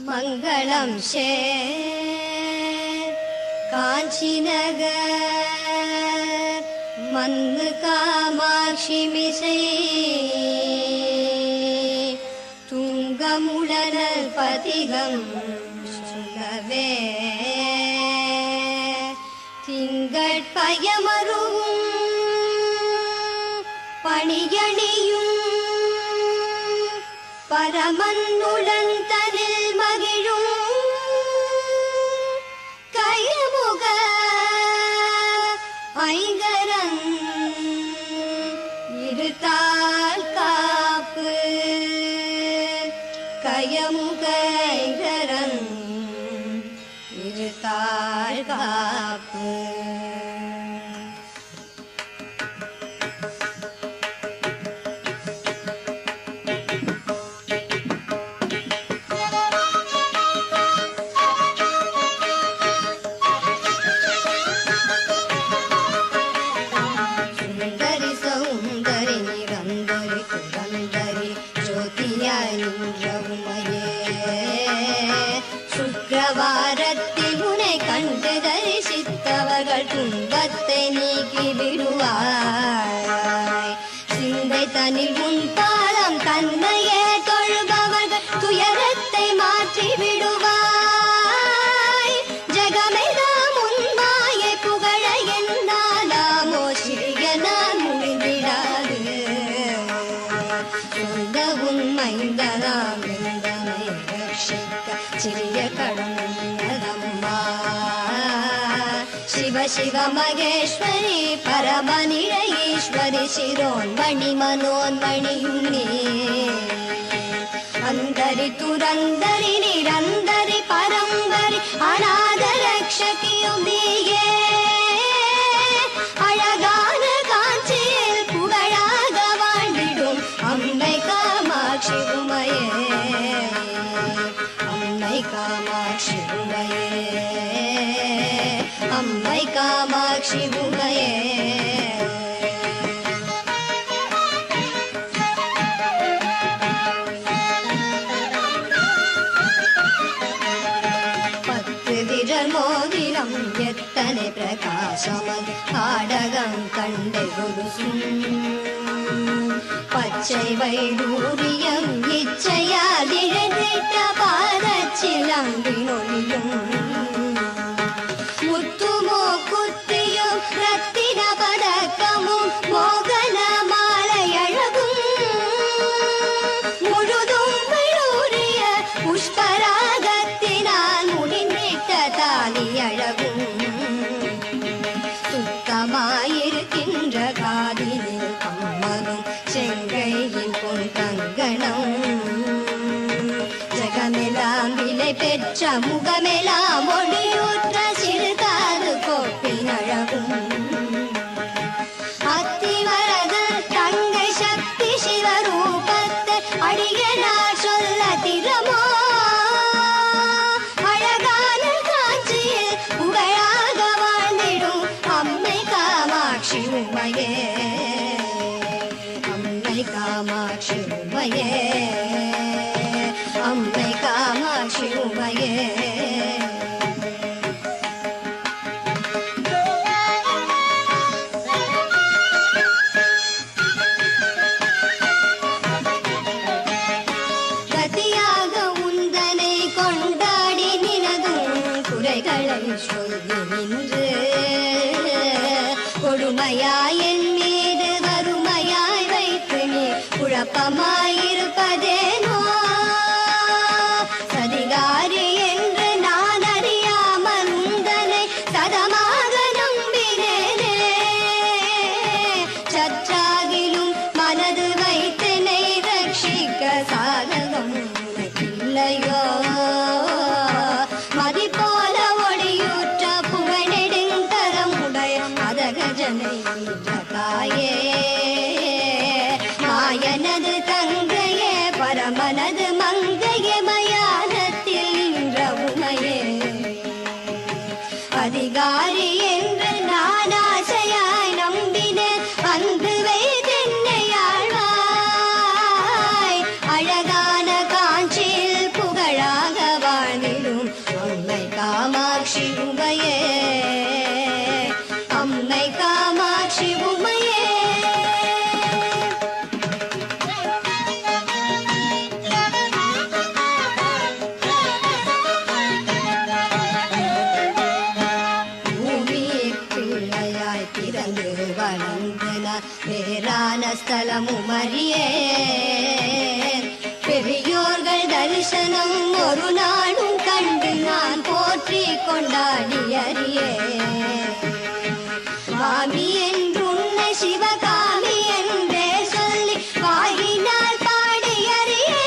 மங்களம் காஞ்சி நகர் மன்னு காமாட்சி மிசை துங்கமுடனல் பதிகம் சொல்லவே திங்கட்பயமரும் பணியணியும் பரமன்னுடன் தனில் மகிழும் கயமுக ஐங்கரன் இருத்தால் காப்பு கயமுக ஐங்கரன் இருத்தால் காப்பு சுக்கிரவாரத்தில் உனை கண்டு தரிசித்தவர்கள் துன்பத்தை நீக்கி விடுவாய். சிந்தை தனில் உன் பாதம் தன்னையே தொழுபவர்கள் துயரத்தை மாற்றி விடுவாய். ஜெகமெல்லாம் உன் மாயை புகழ என்னாலாமோ சிறிய நான் முடிந்திடாது. சொந்த உண்மைந்தனாம் சிறிய கடம்பா சிவ சிவ மகேஸ்வரி பரமநில ஈஸ்வரி சிரோன்மணி மனோன்மணியுன்னே அந்தரி துரந்தரி நிரந்தரி பரம்பரி அநாத ரக்ஷகியும் நீயே. அழகான காஞ்சியில் புகழாக வாழ்ந்திடும் அம்மை காமாட்சி உமையே. அம்மை காமாட்சி உமையே, அம்மை காமாட்சி உமையே. பத்து விரல் மோதிரம் எத்தனை பிரகாசமது ஆடகம் கண்டு பச்சை வைடூரியம் இச்சையால் இழந்திட்ட பாதச்சிலம்பினொழியும் முத்துமோ குத்தியும் ரத்தின பதக்கமும் மோகன மாலையழகும் முழுதும் வைடூரிய புஷ்பராகத்தினால் முடிந்திட்ட தாலியழகும் சுத்தமாயிருக்கின்ற காதினில் கம்மனும் செங்கையின் பொன் கங்கணம் ஜெகமெல்லாம் விலை பெற்ற முகமெல்லாம் ஒளியூற்ற சிறுகாது கோப்பின் அழகும் அத்திவரத தங்கை சக்தி சிவரூபத்தை அடியனார் சொல்ல திறமோ. அழகான காஞ்சியில் புகழாக வாழ்ந்திடும் அம்மை காமாட்சி உமையே. அம்மை காமாட்சி உமையே, அம்மை காமாட்சி உமையே. கதியாக உந்தனை கொண்டாடி நினதும் குறைகளை சொல்லி நின்று கொடுமையாய் என் மீது வறுமையாய் வைத்து நீ குழப்பமாயிருப்பதேனோ. சதிகாரி என்ற ஸ்தலமும் அறியேன். பெரியோர்கள் தரிசனம் ஒரு நாளும் கண்டு நான் போற்றி கொண்டாடி அறியேன். சுவாமி என்றுன்னை சிவகாமி என்றே சொல்லி வாயினால் பாடி அறியேன்.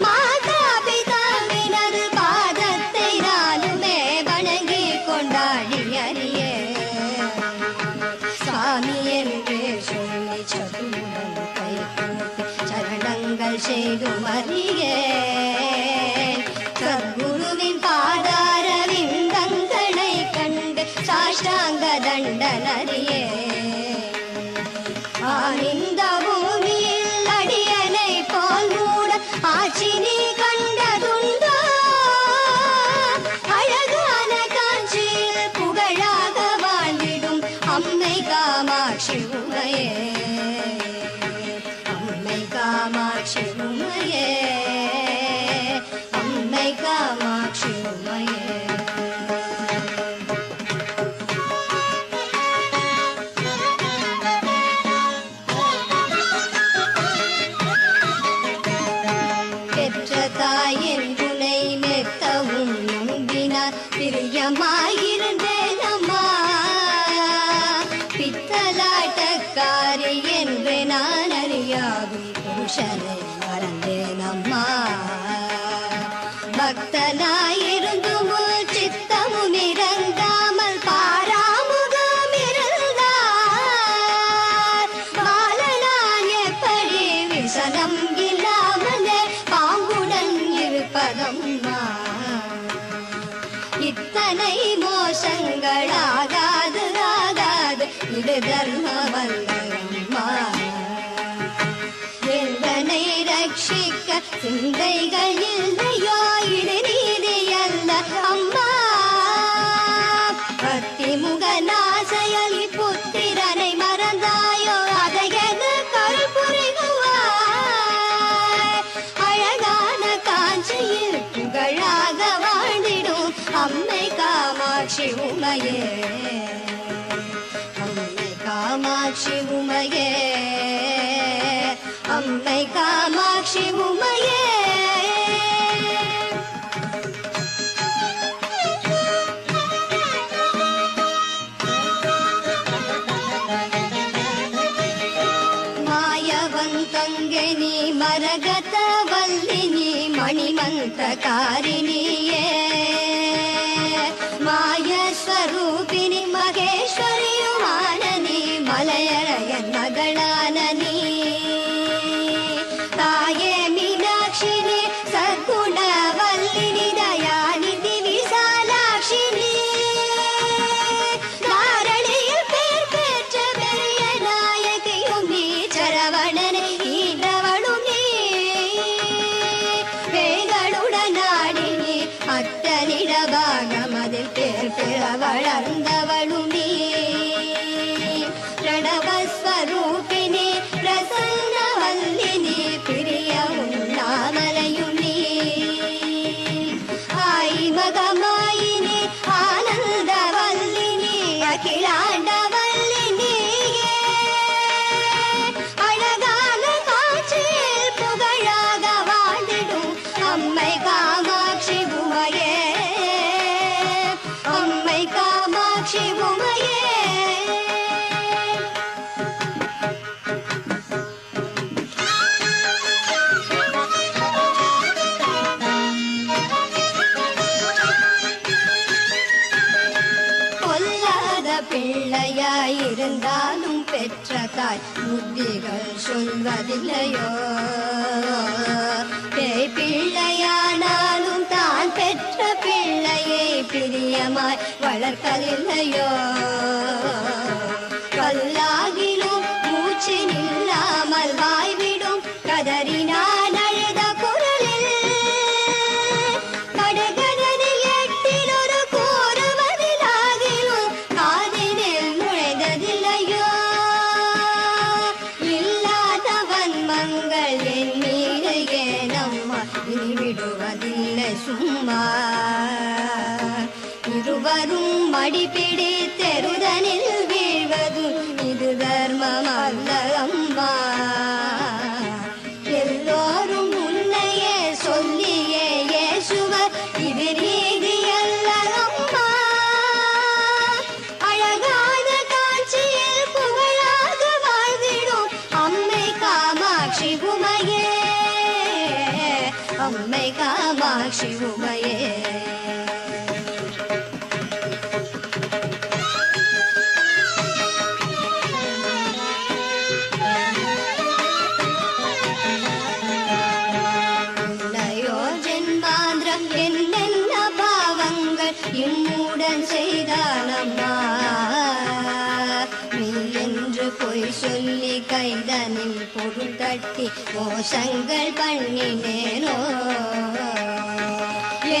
மாதா பிதாவினது பாதத்தை நானுமே வணங்கி கொண்டாடி அறியேன். சுவாமி என்றே சொல்லி சதுமுடன் கை கூப்பி சரணங்கள் செய்து அறியேன். சத்குருவின் பாதார விந்தங்களை கண்டு சாஷ்டாங்க தண்டனறியே. ஆனந்த பூமியில் அடியனை போல் மூட ஆட்சி நீ கண்டதுண்டோ? அழகான காஞ்சியில் புகழாக வாழ்ந்திடும் அம்மை காமாட்சி உமையே. அம்மை காமாட்சி உமையே. அம்மை காமாட்சி உமையே. தாயின் துணை மெத்தவும் நம்பினார் பிரியமாயிருந்தேன் அம்மா. பித்தலாட்டக்காரி என்று நான் அறியாகும் புருஷனை மறந்தேன் அம்மா. பக்தனாயிருந்தும் சித்தமும் இறங்காமல் பாராமுகம் இருந்தார். பாலனான் எப்படி விசனம் இல்லாமலே பாங்குடன் இருப்பதம்மா. இத்தனை மோசங்களாகாது ஆகாது இது தர்மவல்லம்மா. எந்தனை ரட்சிக்க சிந்தைகள் இல்லையோ இது நீதி அல்ல அம்மா. பக்தி முகநாசையலி புத்திரனை மறந்தாயோ அதையென கருள் புரிகுவாய். அழகான காஞ்சியில் புகழாக வாழ்ந்திடும் அம்மை காமாட்சி உமையே. அம்மை காமாட்சி உமையே. அம்மை காமாட்சி உமையே. ಮಾಯವಂತಂಗೆ ನೀ ಮರಗತ ವಲ್ಲಿನಿ ಮಣಿಮಂತ್ರಕಾರಿಣಿಯೇ. ಮಾಯ ಸ್ವರೂಪಿಣಿ ಮಹೇಶ್ವರಿಯು ಮಾನನಿ ಮಲಯರಯನ್ ಮಗಳಾನನಿ. ತಾಯೇ ಮೀನಾಕ್ಷಿನಿ ಸದ್ಗುಣವಲ್ಲಿನಿ ದಯಾನಿಧಿ விசாலாட்சினி. தாரணியில் பேர் பெற்ற பெரிய நாயகியும் நீ. சரவணனை ஈன்றவளும் நீ. வேகளுடன் ஆடினி அத்தனிட பாகமதில் பேர் பெற வளர்ந்தவளும் நீ. பிரணவஸ்வரூபிணி பிரசன்னவல்லினி பிரிய உண்ணாமலையும் நீ. ஆய் மகமாயினி ஆனந்தவல்லினி அகிலாண்டவல்லினியே. அழகான காட்சியில் புகழாக வாழ்ந்திடும் அம்மை காமாட்சி உமையே. அம்மை காமாட்சி உமையே. பொல்லாத பிள்ளையாயிருந்தாலும் பெற்ற தாய் புத்திகள் சொல்வதில்லையோ? பேய் பிள்ளையானாலும் தான் பெற்ற பிள்ளையை பிரியமாய் வளர்க்கலில்லையோ? கல்லாகிலும் மூச்சு நில்லாமல் வாய்விடும் கதறினான் அழுத குரலில். கடுகடனில் எட்டில் ஒரு கூறுவதிலாகிலும் காதினில் நுழைந்ததில்லையோ? இல்லாதவன் மங்கள் என் மீது ஏனம்மா இனி விடுவதில்லை சும்மா. இரு இருவரும் மடிப்பிடி தெருதனில் வீழ்வதும் இது தர்மம் அல்ல அம்மா. எல்லோரும் உன்னையே சொல்லியே ஏசுவர் இது நீதி அல்ல அம்மா. அழகான காட்சியில் புகழாக வாழ்ந்திடும் அம்மை காமாட்சி உமையே, அம்மை காமாட்சி உமையே. என்னென்ன பாவங்கள் இம்முடன் செய்தானம்மா. நீ என்று பொய் சொல்லி கைதனில் பொருள் தட்டி மோசங்கள் பண்ணினேனோ.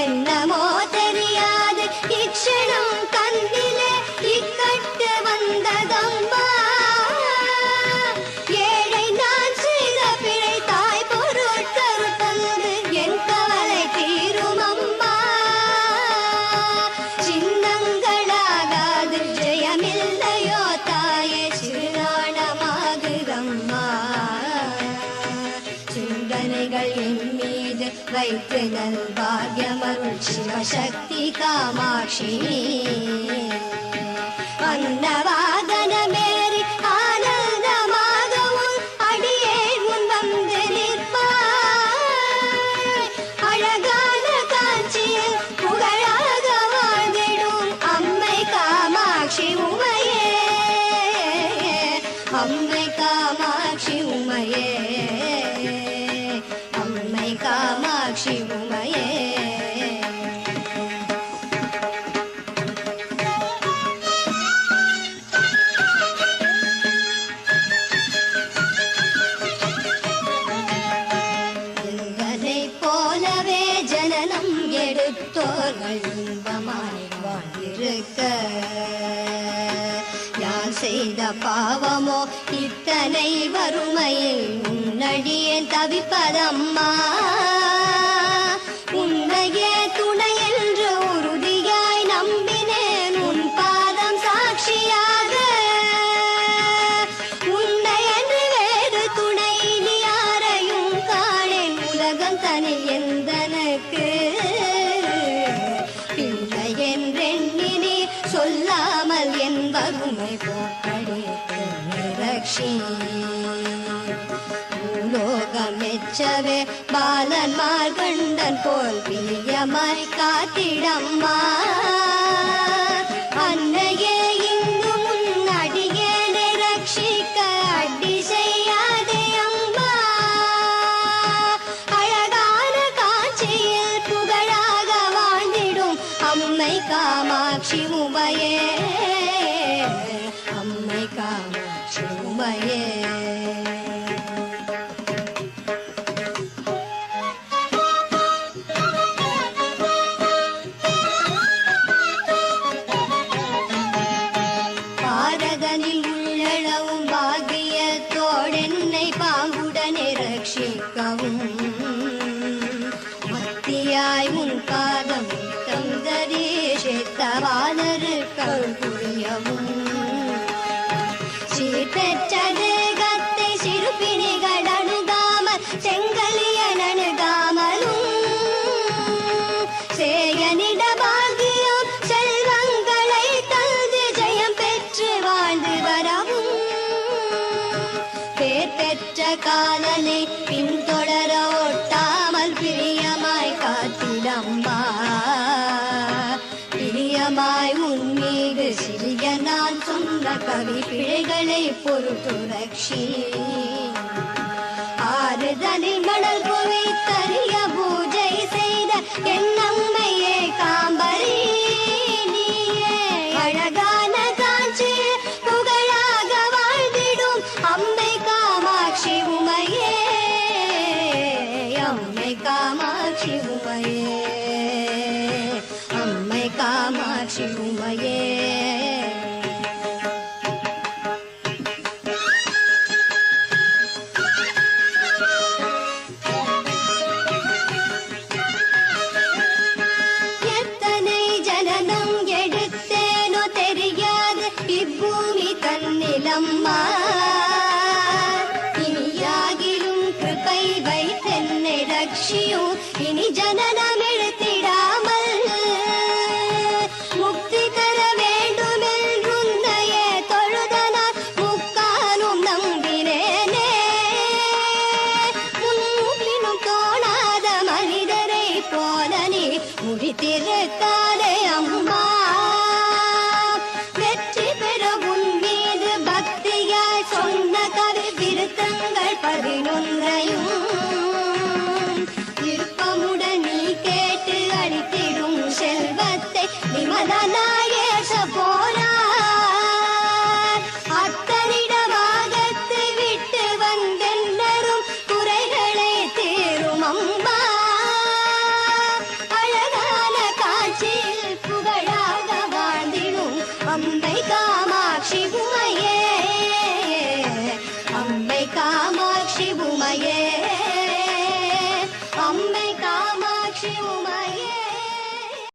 என்னமோ தெரியாது இக்ஷணம் கண்ணிலே இக்கட்டு வந்ததம்மா. ஏழை நான் செய்த பிழை தாய் பொருட்கள் தந்து என் கவலை தீரும் அம்மா. சின்னங்களாகாது ஜெயமில்லையோ தாயே சிறுநாணமாகுதம்மா. சிந்தனைகள் என் மீது வைத்து நல் பாக்யமருள் சிவசக்தி காமாட்சி. அன்னவாதனமேறி ஆனந்தமாகவும் அடியே முன் வந்து நிற்பாய். அழகான காட்சியில் புகழாக வாழ்ந்திடும் அம்மை காமாட்சி உமையே, அம்மை காமாட்சி உமையே, அம்மை காமாட்சி உமையே. போலவே ஜனனம் எடுத்தோர்கள் இன்பமாய் வாழ்ந்திருக்க யார் செய்த பாவமோ இத்தனை வறுமையில் உன்னடியே தவிப்பதம்மா. உன்னையே துணை என்று உறுதியாய் நம்பினேன் உன் பாதம் சாட்சியாக. உன்னை என்று வேறு துணை நீ யாரையும் காணேன் உலகம் தனி எந்தனக்கு. பிள்ளை என்றெண்ணினி சொல்லாமல் என் வறுமை போக்கடித்து ரக்ஷி. பூலோகமெச்சவே பாலன்மார் கண்டன் போல் பிரியமாய் காத்திடம்மா. அன்னையே இங்கு முன்னடியேனை ரட்சிக்க அடி செய்யாதே அம்மா. அழகான காட்சியில் புகழாக வாழ்ந்திடும் அம்மை காமாட்சி உமையே, அம்மை காமாட்சி உமையே. பாரதனில் உள்ளளவும் பாகியத்தோடென்னை பாங்குடனே ரட்சிக்கவும் மத்தியாய் உன் பாதம் தந்தரீஷித்தவானருக்கள் புரியவும். சீர்பெற்ற தேகத்தை சிறுபிணிகள் அணுகாமல் செங்கலியன் அணுகாமலும் சேயனிட பாகியம் செல்வங்களை தந்து ஜெயம் பெற்று வாழ்ந்து வரவும். பேர் பெற்ற காலனை பின்தொடர ஒட்டாமல் பிரியமாய் காத்திடம்மா. பிரியமாய் உன்மீது சிறிய நான் சொன்ன கவி பிழைகளை பொறுத்து ரக்ஷி. ஆறுதலில் மணல் குவித்தறிய பூஜை செய்த என் அம்மையே காம்பரி நீயே. அழகான காட்சி புகழாக வாழ்ந்திடும் அம்மை காமாட்சி உமையே, அம்மை காமாட்சி உமையே, அம்மை காமாட்சி உமையே. எத்தனை ஜனனம் எடு இனி ஜனனம் எடுத்திடாமல் முக்தி பெற வேண்டும் என்றுன்னையே தொழுதனால் முக்காலும் நம்பினேனே. முன்பினும் தோணாத மனிதரை போல நீ முடித்திருக்காதே அம்மா.